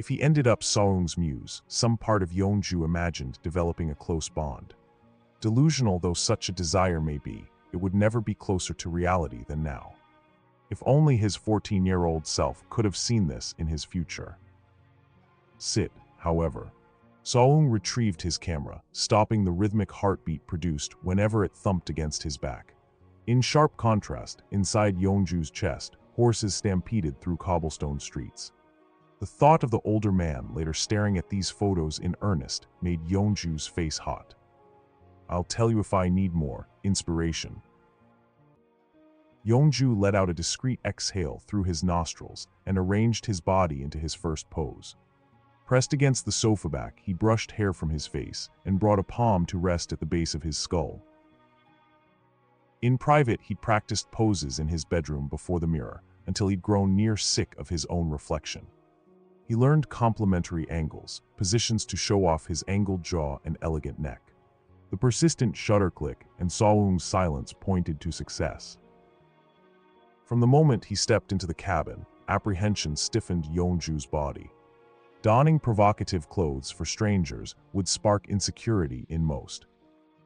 If he ended up Soung's muse, some part of Yeonju imagined developing a close bond. Delusional though such a desire may be, it would never be closer to reality than now. If only his 14-year-old self could have seen this in his future. Sit, however. Soung retrieved his camera, stopping the rhythmic heartbeat produced whenever it thumped against his back. In sharp contrast, inside Yeonju's chest, horses stampeded through cobblestone streets. The thought of the older man later staring at these photos in earnest made Yeonju's face hot. I'll tell you if I need more inspiration. Yeonju let out a discreet exhale through his nostrils and arranged his body into his first pose. Pressed against the sofa back, he brushed hair from his face and brought a palm to rest at the base of his skull. In private, he practiced poses in his bedroom before the mirror until he'd grown near sick of his own reflection. He learned complementary angles, positions to show off his angled jaw and elegant neck. The persistent shutter click and Soung's silence pointed to success. From the moment he stepped into the cabin, apprehension stiffened Yeonju's body. Donning provocative clothes for strangers would spark insecurity in most.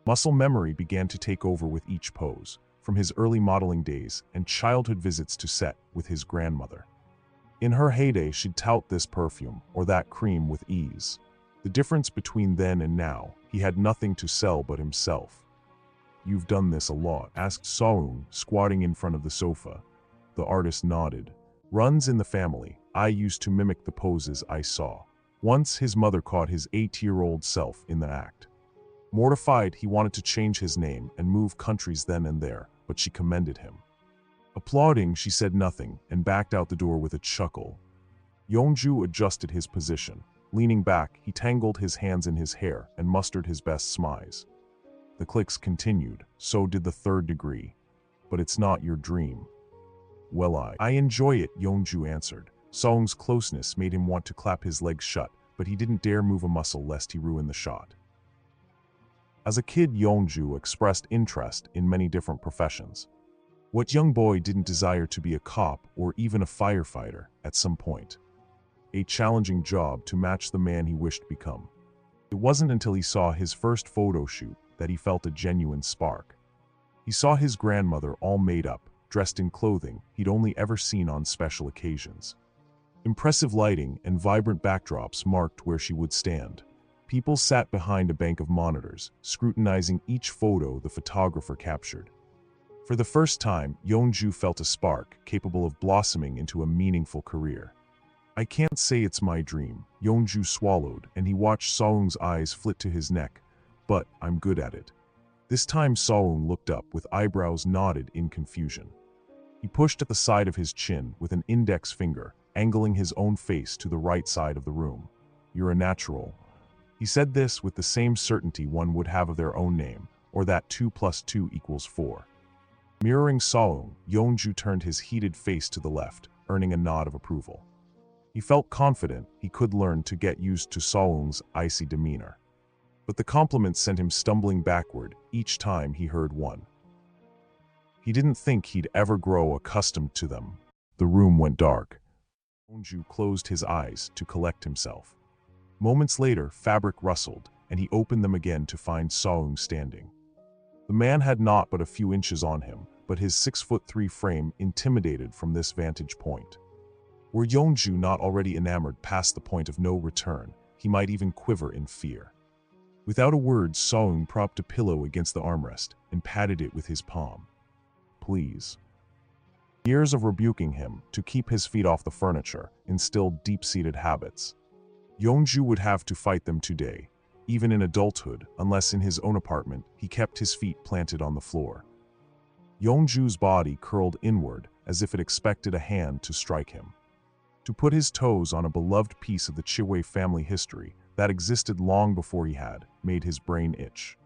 Muscle memory began to take over with each pose, from his early modeling days and childhood visits to set with his grandmother. In her heyday, she'd tout this perfume or that cream with ease. The difference between then and now, he had nothing to sell but himself. "You've done this a lot," asked Soung, squatting in front of the sofa. The artist nodded. "Runs in the family. I used to mimic the poses I saw." Once his mother caught his 8-year-old self in the act. Mortified, he wanted to change his name and move countries then and there, but she commended him. Applauding, she said nothing and backed out the door with a chuckle. Yeonju adjusted his position. Leaning back, he tangled his hands in his hair and mustered his best smiles. The clicks continued, so did the third degree. "But it's not your dream." "Well, I enjoy it," Yeonju answered. Soung's closeness made him want to clap his legs shut, but he didn't dare move a muscle lest he ruin the shot. As a kid, Yeonju expressed interest in many different professions. What young boy didn't desire to be a cop or even a firefighter at some point? A challenging job to match the man he wished to become. It wasn't until he saw his first photo shoot that he felt a genuine spark. He saw his grandmother all made up, dressed in clothing he'd only ever seen on special occasions. Impressive lighting and vibrant backdrops marked where she would stand. People sat behind a bank of monitors, scrutinizing each photo the photographer captured. For the first time, Yeonju felt a spark capable of blossoming into a meaningful career. "I can't say it's my dream," Yeonju swallowed, and he watched Soung's eyes flit to his neck. "But I'm good at it." This time Soung looked up with eyebrows knotted in confusion. He pushed at the side of his chin with an index finger, angling his own face to the right side of the room. "You're a natural." He said this with the same certainty one would have of their own name, or that 2 + 2 = 4. Mirroring Soung, Yeonju turned his heated face to the left, earning a nod of approval. He felt confident he could learn to get used to Soung's icy demeanor. But the compliment sent him stumbling backward each time he heard one. He didn't think he'd ever grow accustomed to them. The room went dark. Yeonju closed his eyes to collect himself. Moments later, fabric rustled, and he opened them again to find Soung standing. The man had not but a few inches on him, but his 6'3" frame intimidated from this vantage point. Were Yeonju not already enamored past the point of no return, he might even quiver in fear. Without a word, Soung propped a pillow against the armrest and patted it with his palm. "Please." Years of rebuking him to keep his feet off the furniture instilled deep-seated habits. Yeonju would have to fight them today, even in adulthood, unless in his own apartment he kept his feet planted on the floor. Yeonju's body curled inward as if it expected a hand to strike him. To put his toes on a beloved piece of the Chiwei family history that existed long before he had, made his brain itch.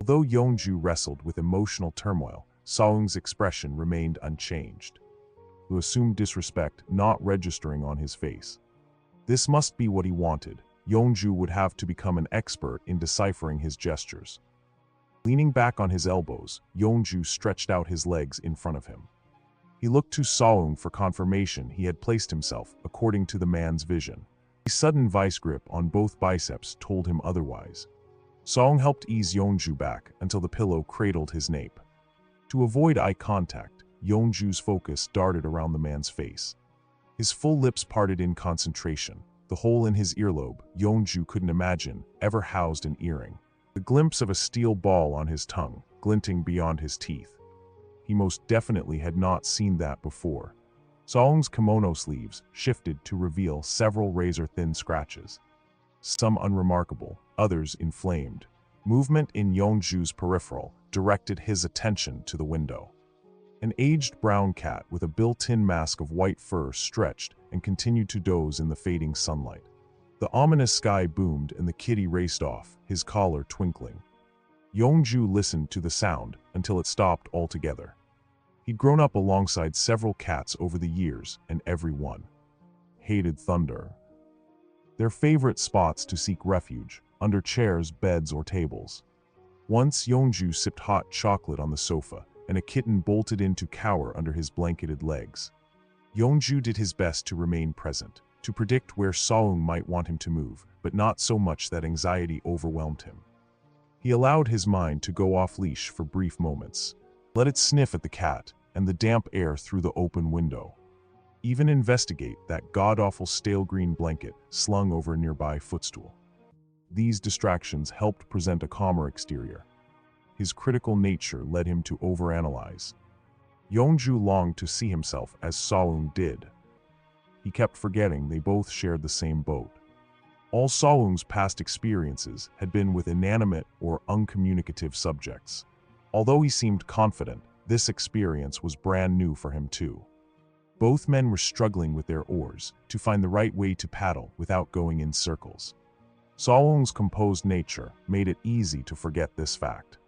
Although Yeonju wrestled with emotional turmoil, Soung's expression remained unchanged. The assumed disrespect not registering on his face. This must be what he wanted. Yeonju would have to become an expert in deciphering his gestures. Leaning back on his elbows, Yeonju stretched out his legs in front of him. He looked to Soung for confirmation he had placed himself according to the man's vision. A sudden vice grip on both biceps told him otherwise. Song helped ease Yeonju back until the pillow cradled his nape. To avoid eye contact, Yeonju's focus darted around the man's face. His full lips parted in concentration. The hole in his earlobe, Yeonju couldn't imagine, ever housed an earring. The glimpse of a steel ball on his tongue, glinting beyond his teeth. He most definitely had not seen that before. Song's kimono sleeves shifted to reveal several razor-thin scratches. Some unremarkable, others inflamed. Movement in Yeonju's peripheral directed his attention to the window. An aged brown cat with a built-in mask of white fur stretched and continued to doze in the fading sunlight. The ominous sky boomed and the kitty raced off, his collar twinkling. Yeonju listened to the sound until it stopped altogether. He'd grown up alongside several cats over the years, and every one hated thunder. Their favorite spots to seek refuge, under chairs, beds, or tables. Once Yeonju sipped hot chocolate on the sofa, and a kitten bolted in to cower under his blanketed legs. Yeonju did his best to remain present, to predict where Seong might want him to move, but not so much that anxiety overwhelmed him. He allowed his mind to go off-leash for brief moments. Let it sniff at the cat and the damp air through the open window. Even investigate that god-awful stale green blanket slung over a nearby footstool. These distractions helped present a calmer exterior. His critical nature led him to overanalyze. Yeonju longed to see himself as Seong did. He kept forgetting they both shared the same boat. All Seong's past experiences had been with inanimate or uncommunicative subjects. Although he seemed confident, this experience was brand new for him too. Both men were struggling with their oars to find the right way to paddle without going in circles. Seong's composed nature made it easy to forget this fact.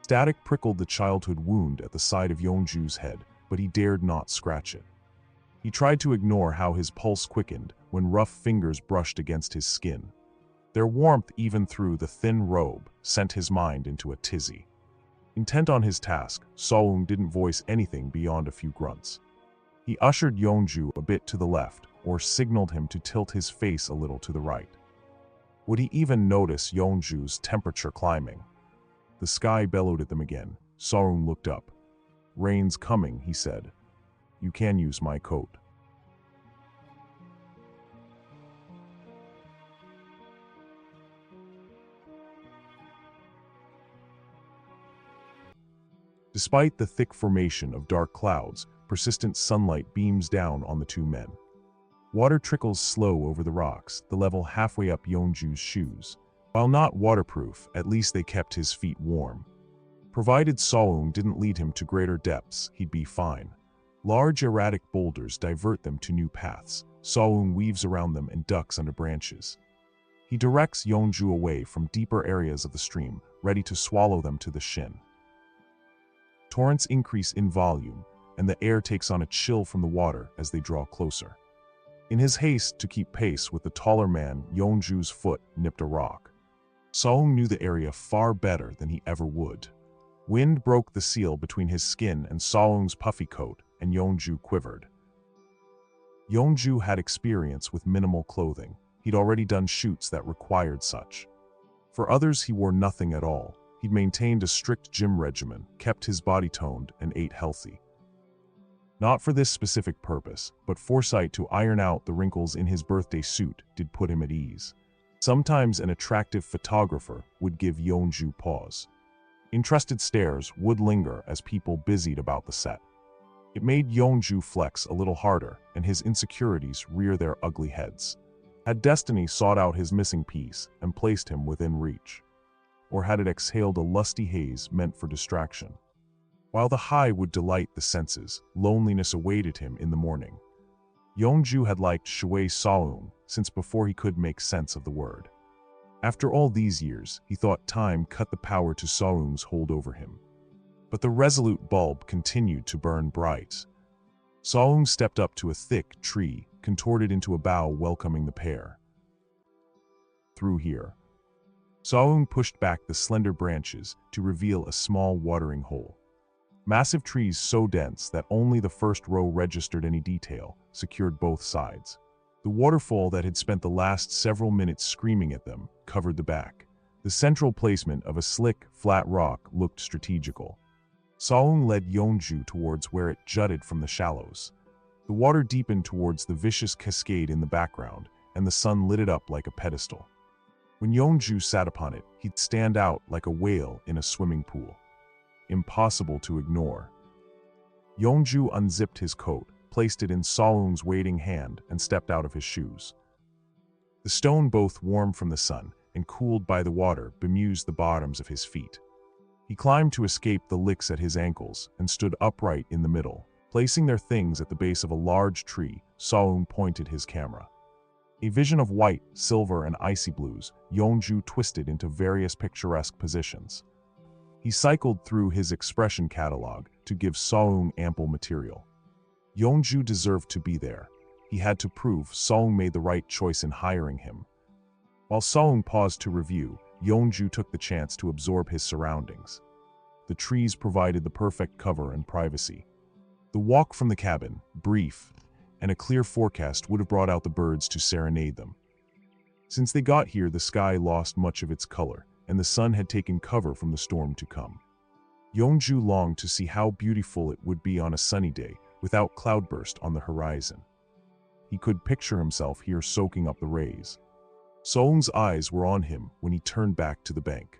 Static prickled the childhood wound at the side of Yeonju's head, but he dared not scratch it. He tried to ignore how his pulse quickened when rough fingers brushed against his skin. Their warmth, even through the thin robe, sent his mind into a tizzy. Intent on his task, Seong didn't voice anything beyond a few grunts. He ushered Yeonju a bit to the left, or signaled him to tilt his face a little to the right. Would he even notice Yeonju's temperature climbing? The sky bellowed at them again. Seong looked up. "Rain's coming," he said. "You can use my coat." Despite the thick formation of dark clouds, persistent sunlight beams down on the two men. Water trickles slow over the rocks, the level halfway up Yeonju's shoes. While not waterproof, at least they kept his feet warm. Provided Seong didn't lead him to greater depths, he'd be fine. Large erratic boulders divert them to new paths. Seong weaves around them and ducks under branches. He directs Yeonju away from deeper areas of the stream, ready to swallow them to the shin. Torrents increase in volume, and the air takes on a chill from the water as they draw closer. In his haste to keep pace with the taller man, Yeonju's foot nipped a rock. Seong knew the area far better than he ever would. Wind broke the seal between his skin and Seong's puffy coat, and Yeonju quivered. Yeonju had experience with minimal clothing. He'd already done shoots that required such. For others, he wore nothing at all. He'd maintained a strict gym regimen, kept his body toned, and ate healthy. Not for this specific purpose, but foresight to iron out the wrinkles in his birthday suit did put him at ease. Sometimes an attractive photographer would give Yeonju pause. Interested stares would linger as people busied about the set. It made Yeonju flex a little harder and his insecurities rear their ugly heads. Had destiny sought out his missing piece and placed him within reach? Or had it exhaled a lusty haze meant for distraction? While the high would delight the senses, loneliness awaited him in the morning. Yeonju had liked Shui Seong since before he could make sense of the word. After all these years, he thought time cut the power to Seong's hold over him. But the resolute bulb continued to burn bright. Seong stepped up to a thick tree, contorted into a bough welcoming the pair. "Through here." Seong pushed back the slender branches to reveal a small watering hole. Massive trees so dense that only the first row registered any detail secured both sides. The waterfall that had spent the last several minutes screaming at them covered the back. The central placement of a slick, flat rock looked strategical. Saung led Yeonju towards where it jutted from the shallows. The water deepened towards the vicious cascade in the background, and the sun lit it up like a pedestal. When Yeonju sat upon it, he'd stand out like a whale in a swimming pool. Impossible to ignore. Yeonju unzipped his coat, placed it in Saung's waiting hand, and stepped out of his shoes. The stone, both warm from the sun and cooled by the water, bemused the bottoms of his feet. He climbed to escape the licks at his ankles and stood upright in the middle. Placing their things at the base of a large tree, Saung pointed his camera. A vision of white, silver, and icy blues, Yeonju twisted into various picturesque positions. He cycled through his expression catalog to give Saung ample material. Yeonju deserved to be there. He had to prove Saung made the right choice in hiring him. While Saung paused to review, Yeonju took the chance to absorb his surroundings. The trees provided the perfect cover and privacy. The walk from the cabin, brief, and a clear forecast would have brought out the birds to serenade them. Since they got here, the sky lost much of its color, and the sun had taken cover from the storm to come. Yeonju longed to see how beautiful it would be on a sunny day, without cloudburst on the horizon. He could picture himself here soaking up the rays. Saung's eyes were on him when he turned back to the bank.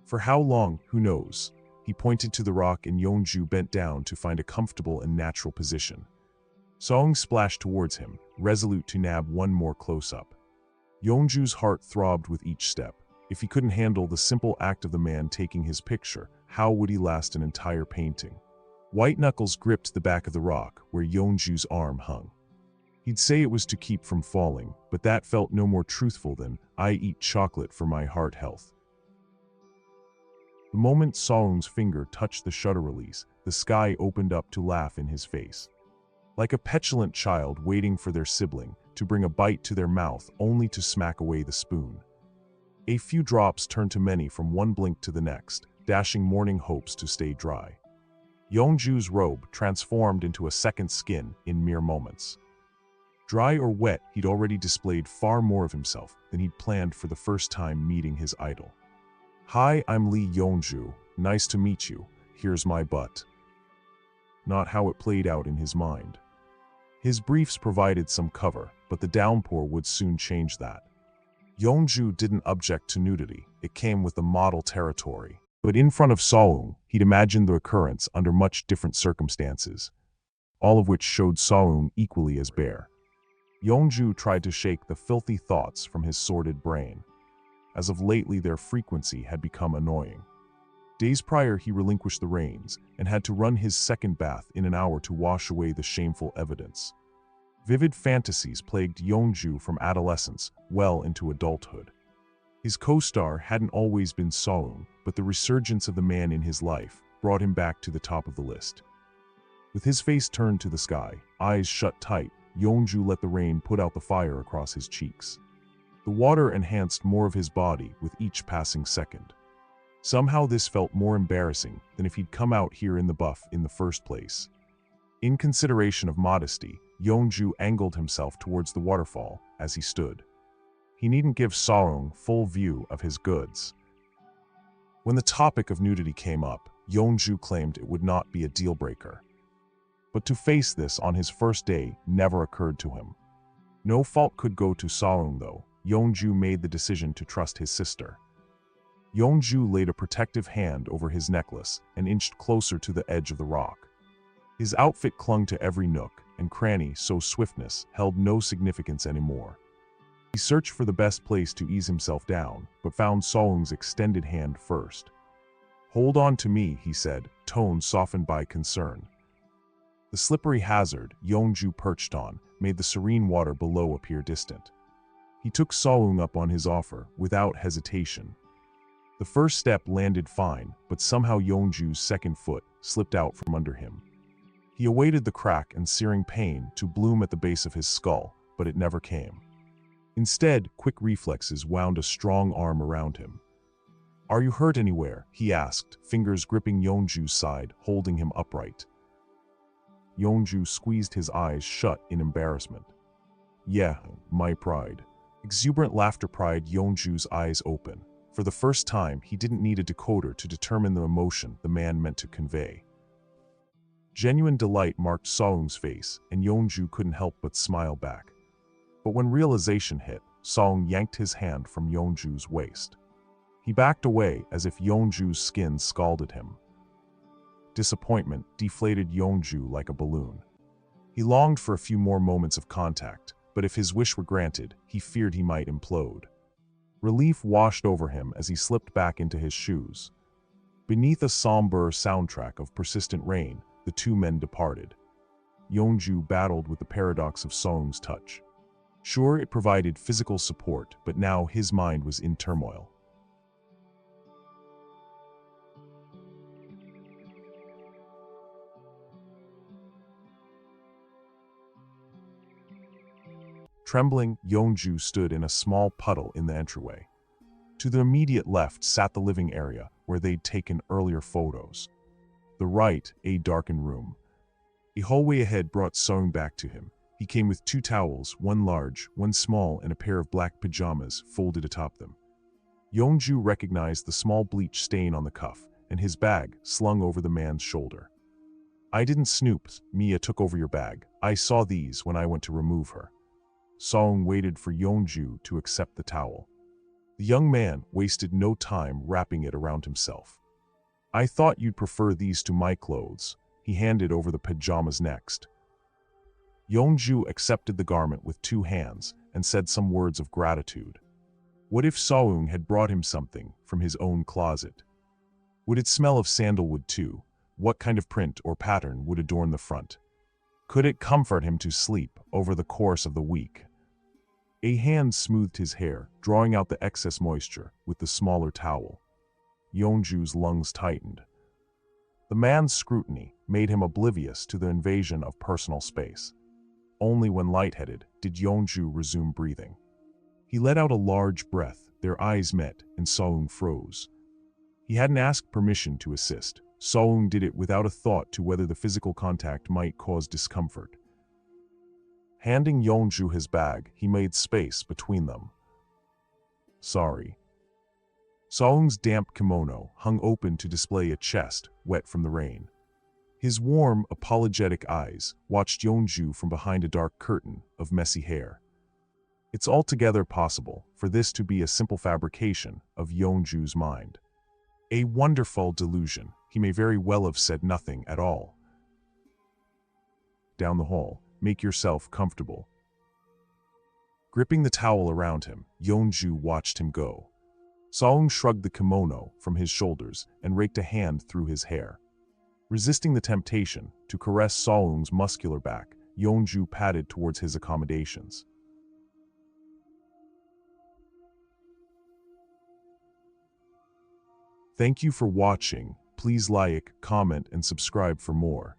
For how long, who knows? He pointed to the rock and Yeonju bent down to find a comfortable and natural position. Saung splashed towards him, resolute to nab one more close-up. Yeonju's heart throbbed with each step. If he couldn't handle the simple act of the man taking his picture, how would he last an entire painting? White knuckles gripped the back of the rock where Yeonju's arm hung. He'd say it was to keep from falling, but that felt no more truthful than, "I eat chocolate for my heart health." The moment Saung's finger touched the shutter release, the sky opened up to laugh in his face. Like a petulant child waiting for their sibling to bring a bite to their mouth only to smack away the spoon. A few drops turned to many from one blink to the next, dashing morning hopes to stay dry. Yeonju's robe transformed into a second skin in mere moments. Dry or wet, he'd already displayed far more of himself than he'd planned for the first time meeting his idol. "Hi, I'm Lee Yeonju. Nice to meet you. Here's my butt." Not how it played out in his mind. His briefs provided some cover, but the downpour would soon change that. Yeonju didn't object to nudity. It came with the model territory. But in front of Saung, he'd imagined the occurrence under much different circumstances, all of which showed Saung equally as bare. Yeonju tried to shake the filthy thoughts from his sordid brain. As of lately, their frequency had become annoying. Days prior, he relinquished the reins and had to run his second bath in an hour to wash away the shameful evidence. Vivid fantasies plagued Yeonju from adolescence well into adulthood. His co-star hadn't always been Saung, but the resurgence of the man in his life brought him back to the top of the list. With his face turned to the sky, eyes shut tight, Yeonju let the rain put out the fire across his cheeks. The water enhanced more of his body with each passing second. Somehow this felt more embarrassing than if he'd come out here in the buff in the first place. In consideration of modesty, Yeonju angled himself towards the waterfall as he stood. He needn't give Saung full view of his goods. When the topic of nudity came up, Yeonju claimed it would not be a deal-breaker. But to face this on his first day never occurred to him. No fault could go to Saung though. Yeonju made the decision to trust his sister. Yeonju laid a protective hand over his necklace and inched closer to the edge of the rock. His outfit clung to every nook and cranny, so swiftness held no significance anymore. He searched for the best place to ease himself down, but found Saung's extended hand first. "Hold on to me," he said, tone softened by concern. The slippery hazard Yeonju perched on made the serene water below appear distant. He took Saung up on his offer without hesitation. The first step landed fine, but somehow Yeonju's second foot slipped out from under him. He awaited the crack and searing pain to bloom at the base of his skull, but it never came. Instead, quick reflexes wound a strong arm around him. "Are you hurt anywhere?" he asked, fingers gripping Yeonju's side, holding him upright. Yeonju squeezed his eyes shut in embarrassment. Yeah, my pride. Exuberant laughter pried Yeonju's eyes open. For the first time, he didn't need a decoder to determine the emotion the man meant to convey. Genuine delight marked Seung's face, and Yeonju couldn't help but smile back. But when realization hit, Seung yanked his hand from Yeonju's waist. He backed away as if Yeonju's skin scalded him. Disappointment deflated Yeonju like a balloon. He longed for a few more moments of contact, but if his wish were granted, he feared he might implode. Relief washed over him as he slipped back into his shoes. Beneath a somber soundtrack of persistent rain, the two men departed. Yeonju battled with the paradox of Seung's touch. Sure, it provided physical support, but now his mind was in turmoil. Trembling, Yeonju stood in a small puddle in the entryway. To the immediate left sat the living area, where they'd taken earlier photos. The right, a darkened room. A hallway ahead brought Seung back to him. He came with 2 towels, one large, one small, and a pair of black pajamas folded atop them. Yeonju recognized the small bleach stain on the cuff, and his bag slung over the man's shoulder. I didn't snoop, Mia took over your bag. I saw these when I went to remove her. Seung waited for Yeonju to accept the towel. The young man wasted no time wrapping it around himself. I thought you'd prefer these to my clothes. He handed over the pajamas next. Yeonju accepted the garment with 2 hands and said some words of gratitude. What if Seung had brought him something from his own closet? Would it smell of sandalwood too? What kind of print or pattern would adorn the front? Could it comfort him to sleep over the course of the week? A hand smoothed his hair, drawing out the excess moisture with the smaller towel. Yeonju's lungs tightened. The man's scrutiny made him oblivious to the invasion of personal space. Only when lightheaded did Yeonju resume breathing. He let out a large breath, their eyes met, and Seung froze. He hadn't asked permission to assist. Seung did it without a thought to whether the physical contact might cause discomfort. Handing Yeonju his bag, he made space between them. Sorry. Seung's damp kimono hung open to display a chest, wet from the rain. His warm, apologetic eyes watched Yeonju from behind a dark curtain of messy hair. It's altogether possible for this to be a simple fabrication of Yeonju's mind. A wonderful delusion. He may very well have said nothing at all. Down the hall, make yourself comfortable. Gripping the towel around him, Yeonju watched him go. Seung shrugged the kimono from his shoulders and raked a hand through his hair. Resisting the temptation to caress Seung's muscular back, Yeonju padded towards his accommodations. Thank you for watching. Please like, comment, and subscribe for more.